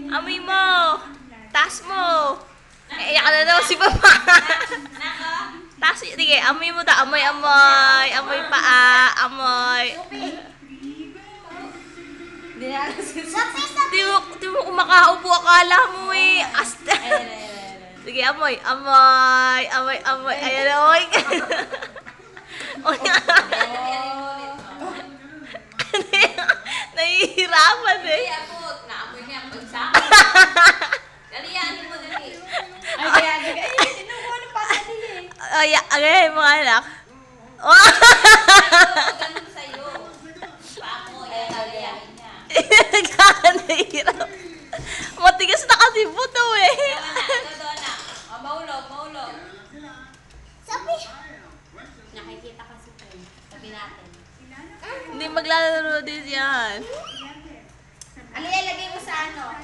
Amoy mo. Taas mo. Iyak na daw si Papa. Taas, sige, amoy mo ta. Amoy, amoy. Amoy paa. Amoy. Di mo kumakaupo. Akala mo eh. Asta. Sige, amoy. Amoy. Amoy, amoy. Ayan, amoy. Nahihirapan eh. Naamoy niya pag sa akin. Daliyanin mo dali. Ay, kaya, ay, sinukuha ng pasali eh. Ay, agay, mga anak. Ganun sa'yo. Pa ako, daliyanin niya. Nagkakanahirap. Matigas na kasi buto eh. Doon na. Maulog, maulog. Sabi. Nakikita kasi ito. Sabi natin. Hindi maglalaro din yan. Ano ilalagay mo sa ano?